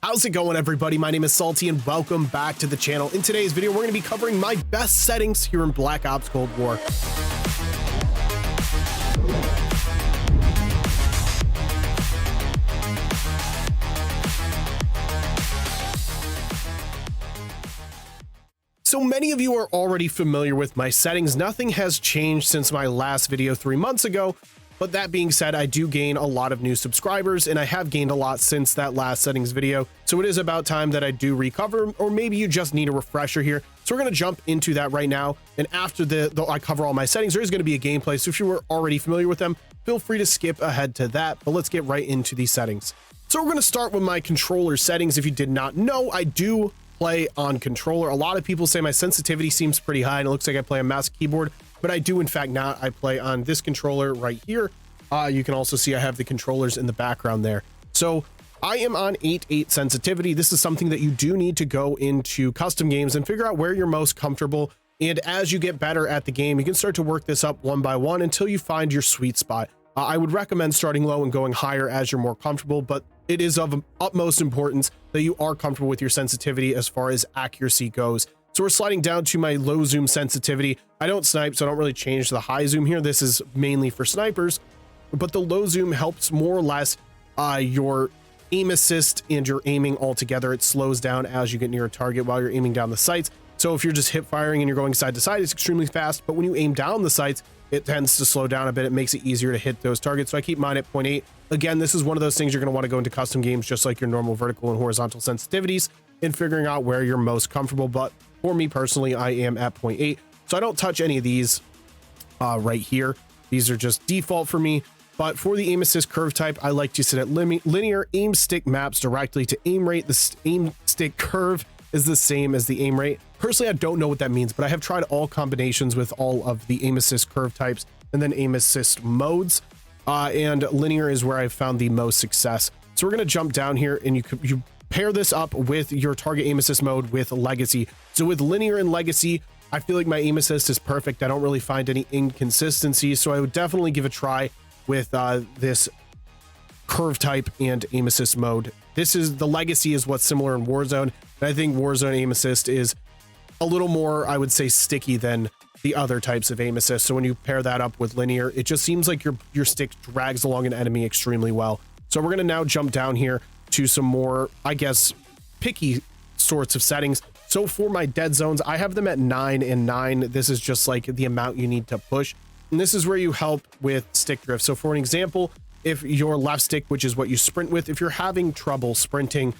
How's it going, everybody? My name is Salty and welcome back to the channel. In today's video, we're going to be covering my best settings here in Black Ops Cold War. So many of you are already familiar with my settings. Nothing has changed since my last video 3 months ago. But that being said, I do gain a lot of new subscribers, and I have gained a lot since that last settings video. So it is about time that I do recover, or maybe you just need a refresher here. So we're going to jump into that right now. And after I cover all my settings, there is going to be a gameplay. So if you were already familiar with them, feel free to skip ahead to that. But let's get right into these settings. So we're going to start with my controller settings. If you did not know, I do play on controller. A lot of people say my sensitivity seems pretty high, and it looks like I play on mouse keyboard. But I do in fact not. I play on this controller right here. You can also see I have the controllers in the background there. So I am on 8.8 sensitivity. This is something that you do need to go into custom games and figure out where you're most comfortable. And as you get better at the game, you can start to work this up one by one until you find your sweet spot. I would recommend starting low and going higher as you're more comfortable, but it is of utmost importance that you are comfortable with your sensitivity as far as accuracy goes. So we're sliding down to my low zoom sensitivity. I don't snipe, so I don't really change the high zoom here. This is mainly for snipers, but the low zoom helps more or less your aim assist and your aiming altogether. It slows down as you get near a target while you're aiming down the sights. So if you're just hip firing and you're going side to side, it's extremely fast. But when you aim down the sights, it tends to slow down a bit. It makes it easier to hit those targets. So I keep mine at 0.8. Again, this is one of those things you're going to want to go into custom games, just like your normal vertical and horizontal sensitivities, and figuring out where you're most comfortable. But for me personally, I am at 0.8. So I don't touch any of these right here. These are just default for me. But for the aim assist curve type, I like to set at linear. Aim stick maps directly to aim rate. The aim stick curve is the same as the aim rate. Personally, I don't know what that means, but I have tried all combinations with all of the aim assist curve types and then aim assist modes. And linear is where I've found the most success. So we're going to jump down here, and you pair this up with your target aim assist mode with legacy. So with linear and legacy, I feel like my aim assist is perfect. I don't really find any inconsistencies, so I would definitely give a try with this curve type and aim assist mode. The legacy is what's similar in Warzone, and I think Warzone aim assist is a little more, I would say, sticky than the other types of aim assist. So when you pair that up with linear, it just seems like your stick drags along an enemy extremely well. So we're going to now jump down here to some more, I guess, picky sorts of settings. So for my dead zones, I have them at 9 and 9. This is just like the amount you need to push. And this is where you help with stick drift. So for an example, if your left stick, which is what you sprint with, if you're having trouble sprinting,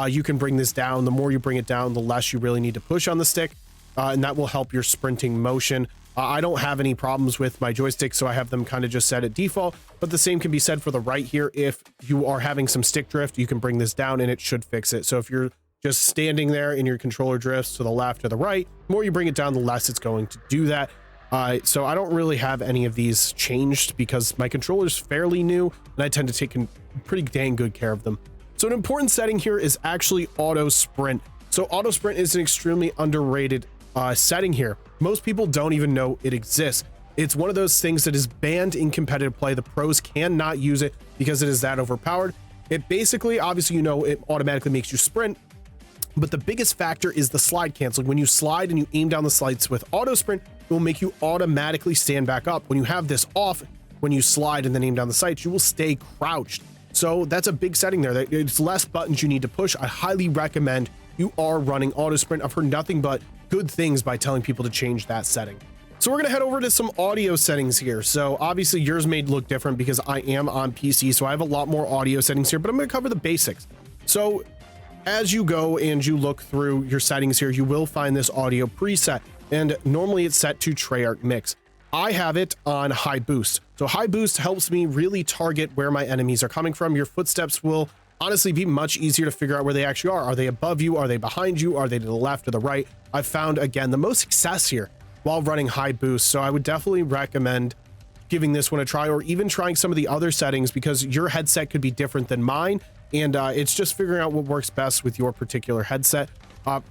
you can bring this down. The more you bring it down, the less you really need to push on the stick. And that will help your sprinting motion. I don't have any problems with my joystick, so I have them kind of just set at default, but the same can be said for the right here. If you are having some stick drift, you can bring this down and it should fix it. So if you're just standing there and your controller drifts to the left or the right, the more you bring it down, the less it's going to do that. So I don't really have any of these changed because my controller is fairly new and I tend to take pretty dang good care of them. So an important setting here is actually auto sprint. So auto sprint is an extremely underrated setting here. Most people don't even know it exists. It's one of those things that is banned in competitive play. The pros cannot use it because it is that overpowered. It basically, obviously, you know, it automatically makes you sprint, but the biggest factor is the slide canceling. When you slide and you aim down the slides with auto sprint, it will make you automatically stand back up. When you have this off, when you slide and then aim down the sights, you will stay crouched. So that's a big setting there. It's less buttons you need to push. I highly recommend you are running auto sprint. I've heard nothing but good things by telling people to change that setting. So we're gonna head over to some audio settings here. So obviously yours may look different because I am on PC, so I have a lot more audio settings here, but I'm gonna cover the basics. So as you go and you look through your settings here, you will find this audio preset, and normally it's set to Treyarch mix. I have it on high boost. So high boost helps me really target where my enemies are coming from. Your footsteps will honestly be much easier to figure out where they actually are. Are they above you? Are they behind you? Are they to the left or the right? I've found, again, the most success here while running high boost. So I would definitely recommend giving this one a try, or even trying some of the other settings, because your headset could be different than mine. And it's just figuring out what works best with your particular headset.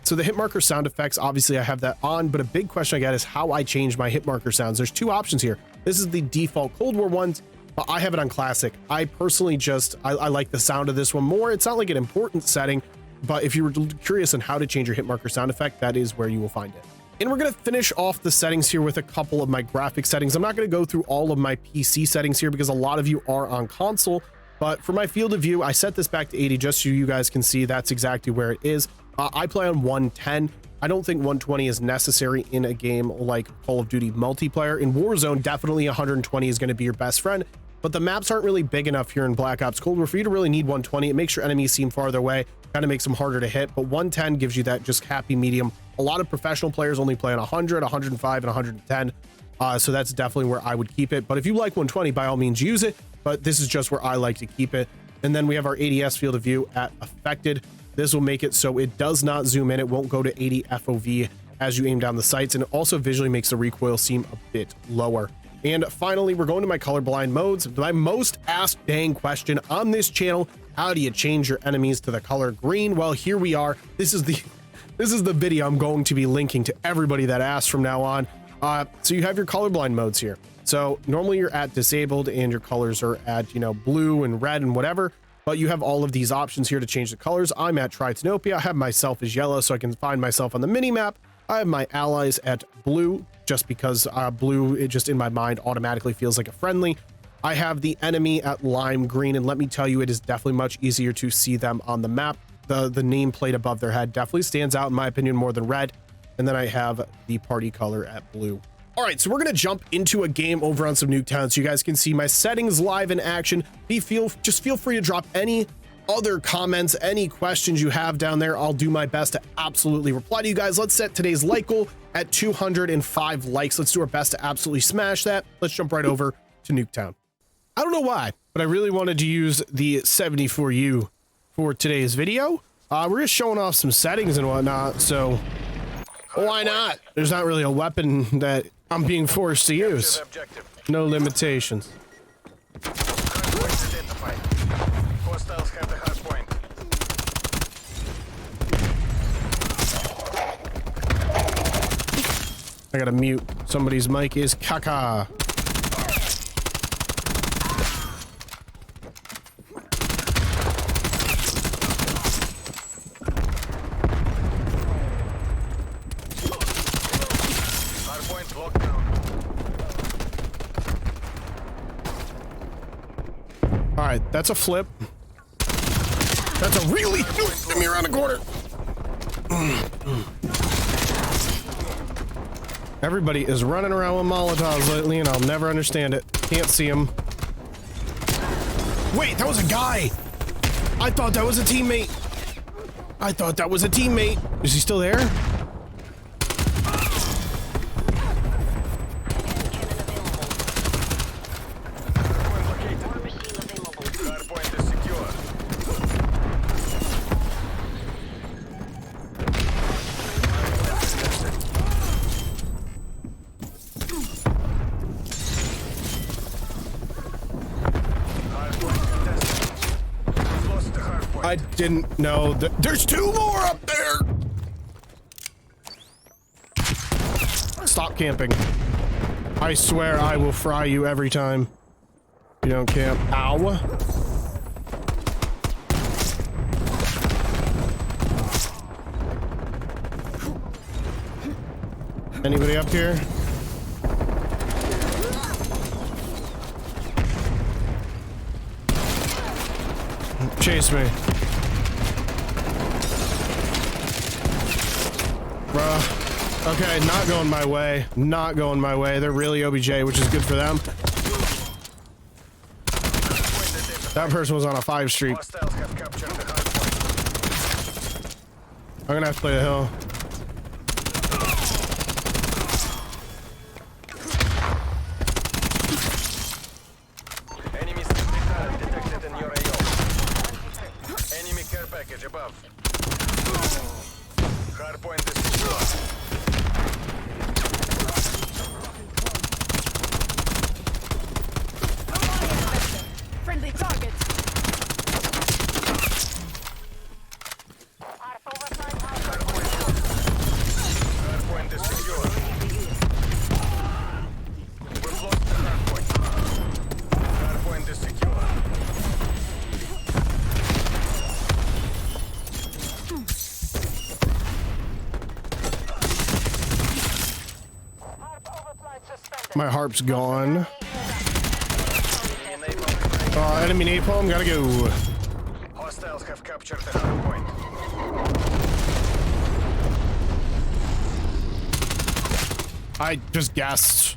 So the hit marker sound effects, obviously I have that on, but a big question I get is how I change my hit marker sounds. There's two options here. This is the default Cold War ones. I have it on classic. I personally I like the sound of this one more. It's not like an important setting, but if you were curious on how to change your hit marker sound effect, that is where you will find it. And we're going to finish off the settings here with a couple of my graphic settings. I'm not going to go through all of my PC settings here because a lot of you are on console, but for my field of view, I set this back to 80 just so you guys can see that's exactly where it is. I play on 110. I don't think 120 is necessary in a game like Call of Duty multiplayer. In Warzone, definitely 120 is going to be your best friend, but the maps aren't really big enough here in Black Ops Cold War for you to really need 120. It makes your enemies seem farther away, kind of makes them harder to hit, but 110 gives you that just happy medium. A lot of professional players only play on 100, 105, and 110. So that's definitely where I would keep it. But if you like 120, by all means use it, but this is just where I like to keep it. And then we have our ADS field of view at affected. This will make it so it does not zoom in. It won't go to 80 FOV as you aim down the sights, and it also visually makes the recoil seem a bit lower. And finally, we're going to my colorblind modes. My most asked dang question on this channel: how do you change your enemies to the color green? Well, here we are. This is the video I'm going to be linking to everybody that asks from now on. So you have your colorblind modes here. So normally you're at disabled and your colors are at, you know, blue and red and whatever, but you have all of these options here to change the colors. I'm at Tritanopia. I have myself as yellow so I can find myself on the mini map. I have my allies at blue just because blue, it just in my mind automatically feels like a friendly. I have the enemy at lime green, and let me tell you, it is definitely much easier to see them on the map. The nameplate above their head definitely stands out in my opinion more than red. And then I have the party color at blue. All right, so we're gonna jump into a game over on some Nuketown so you guys can see my settings live in action. Just feel free to drop any other comments, any questions you have down there. I'll do my best to absolutely reply to you guys. Let's set today's like goal at 205 likes. Let's do our best to absolutely smash that. Let's jump right over to Nuketown. I don't know why, but I really wanted to use the 74U for today's video. We're just showing off some settings and whatnot, so why not? There's not really a weapon that I'm being forced to use. No limitations. I gotta mute. Somebody's mic is caca. All right, that's a flip. That's a really... Get me around the corner. Everybody is running around with Molotovs lately, and I'll never understand it. Can't see him. Wait, that was a guy! I thought that was a teammate. I thought that was a teammate. Is he still there? I didn't know that there's two more up there. Stop camping. I swear I will fry you every time you don't camp. Ow. Anybody up here? Chase me. Bruh. Okay, not going my way. Not going my way. They're really OBJ, which is good for them. That person was on a 5 streak. I'm gonna have to play the hill. Enemy care package above. Hardpoint is secure. Friendly targets. Hardpoint is secure. We've lost the hardpoint. Hardpoint is secure. My harp's gone. Enemy napalm, gotta go. Hostiles have captured the hard point. I just guessed.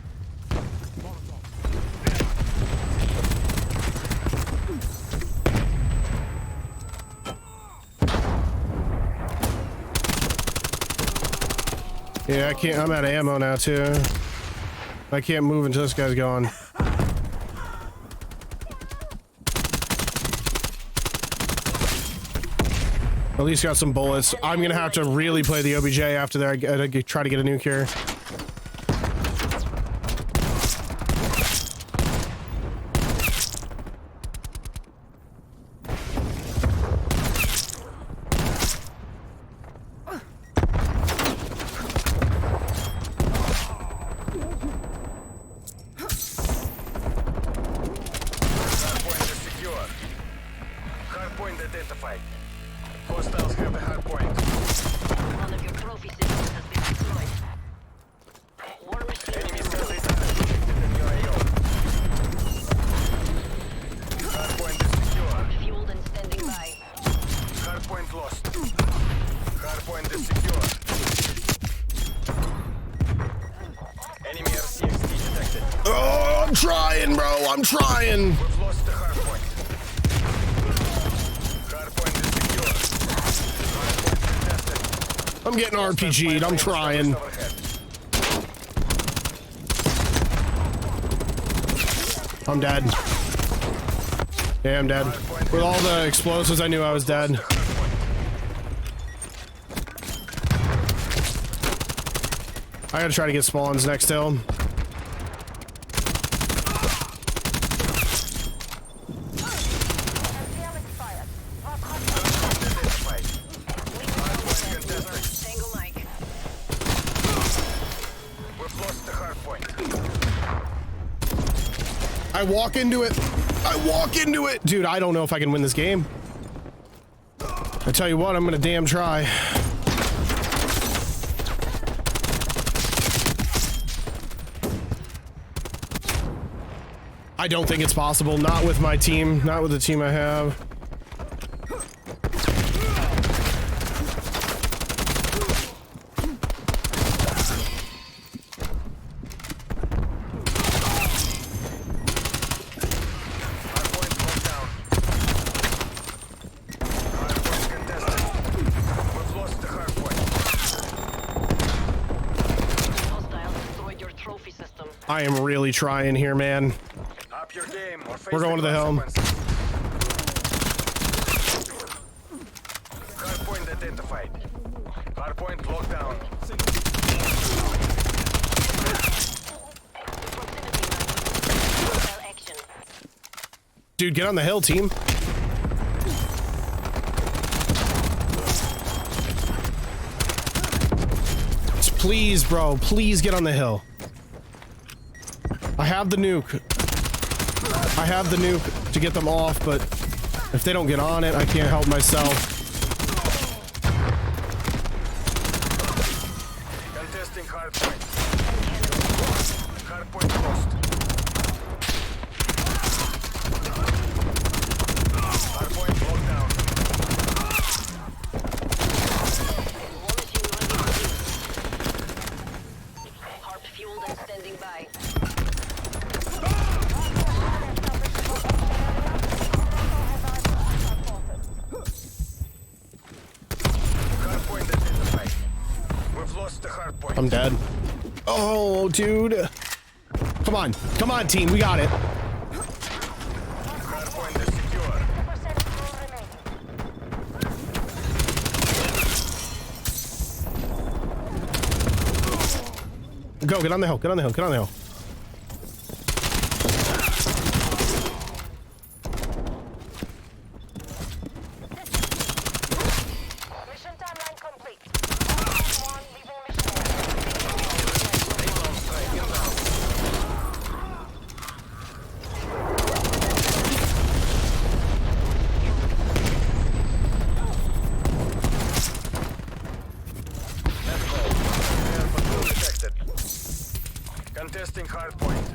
Yeah, I can't. I'm out of ammo now too. I can't move until this guy's gone. At least got some bullets. I'm gonna have to really play the OBJ after that. I gotta try to get a nuke here. Hardpoint identified. Hostiles have the hardpoint. One of your trophy systems has been destroyed. War machine. Enemy cells are detected in your AO. Hardpoint is secure. Fueled and standing by. Hardpoint lost. Hardpoint is secure. Enemy RCXD detected. Oh, I'm trying, bro. I'm trying. We've lost the hardpoint. Hardpoint is secure. Hardpoint contested. I'm getting RPG'd. I'm trying. Overhead. I'm dead. Yeah, I'm dead. With all the explosives, I knew I was dead. I gotta try to get spawns next hill. Tango Mike. We've lost the hardpoint. I walk into it. I walk into it. Dude, I don't know if I can win this game. I tell you what, I'm gonna damn try. I don't think it's possible. Not with my team. Not with the team I have. Hardpoint locked down. Hardpoint contested. We've lost the hardpoint. Hostiles destroyed your trophy system. I am really trying here, man. Up your game or face We're going to the helm. consequences. Hardpoint identified. Hardpoint locked down. Hostile action. Dude, get on the hill, team. Please, bro. Please get on the hill. I have the nuke. I have the nuke to get them off, but if they don't get on it, I can't help myself. Contesting hardpoint. Hardpoint lost. Hardpoint locked down. War machine running. Harp fueled and standing by. Hardpoint identified. We've lost the hardpoint. I'm dead. Oh, dude. Come on. Come on, team. We got it. Hardpoint is secure. Go. Get on the hill. Get on the hill. Get on the hill. Mission timeline complete. Detected. Contesting hard point.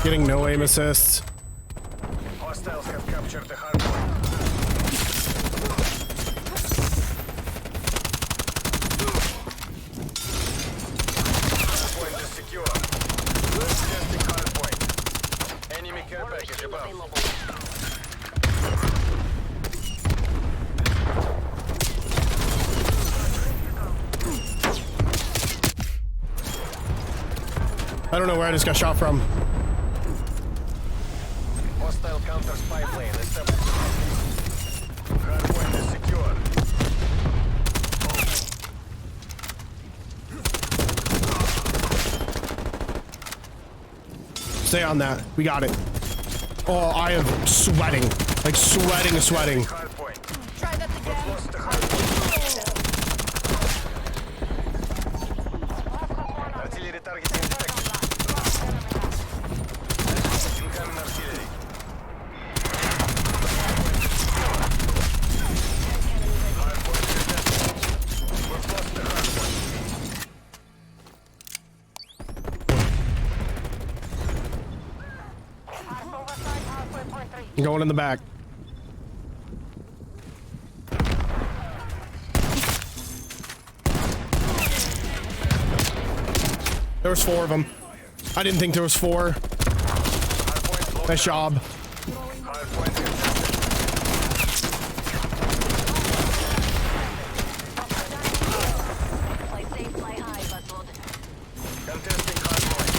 Getting no aim assists. Hostiles have captured the hard point. Hard point is secure. Contesting hard point. Enemy care War package machine above. available. I don't know where I just got shot from. Hostile counter spy plane established. Hard point is secure. Stay on that. We got it. Oh, I am sweating. Like sweating. Hard point. Try that again. Lost the hard point. Artillery targeting detected. Incoming artillery. Hard point contested. We've lost the hard point. Overside halfway point 3. I'm going in the back. There was 4 of them. I didn't think there was 4. Hard point locked Nice job. down. Hard point contested. Fly safe, fly high, Buzzwood. Contesting hard point.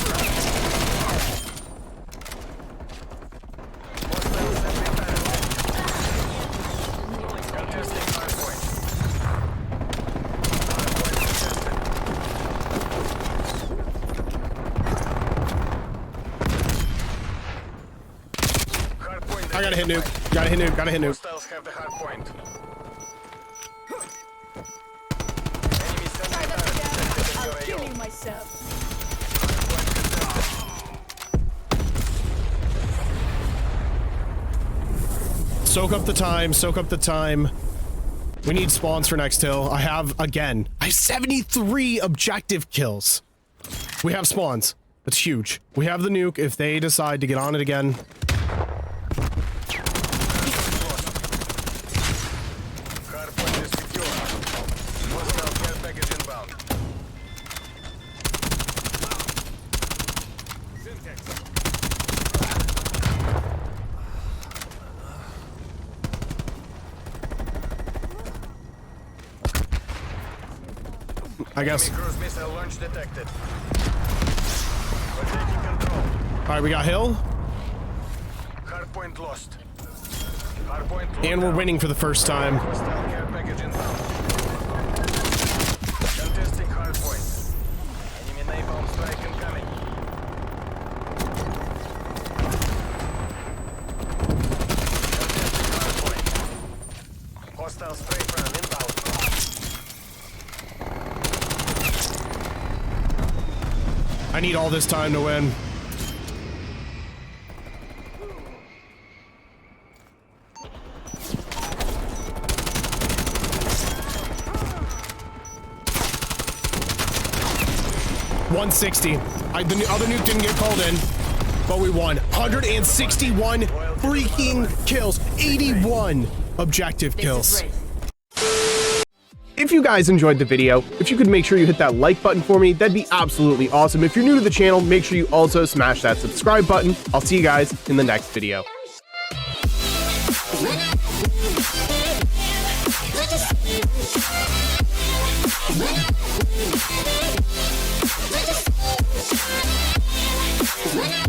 Hostile sentry parachute. Contesting hard point. Hard point contested. Hard point I gotta hit Nuke. identified. Gotta hit Nuke. Hostiles have the hard point. Enemy sentry parachute detected in your AO. Killing myself. Hard point contested. Soak up the time. We need spawns for next hill. I have 73 objective kills. We have spawns. That's huge. We have the nuke if they decide to get on it again. Hard point is secure. Hostile care package inbound. I guess. Enemy cruise missile launch detected. We're taking control. All right, we got hill, Hard point lost. Hard point and we're winning for the first time. Hostile care package inbound. Contesting hard point. Enemy napalm strike incoming. Contesting hard point. Hostile spray front inbound. I need all this time to win. $160. The other nuke didn't get called in, but we won. 161 freaking kills. 81 objective kills. If you guys enjoyed the video, if you could make sure you hit that like button for me, that'd be absolutely awesome. If you're new to the channel, make sure you also smash that subscribe button. I'll see you guys in the next video. When I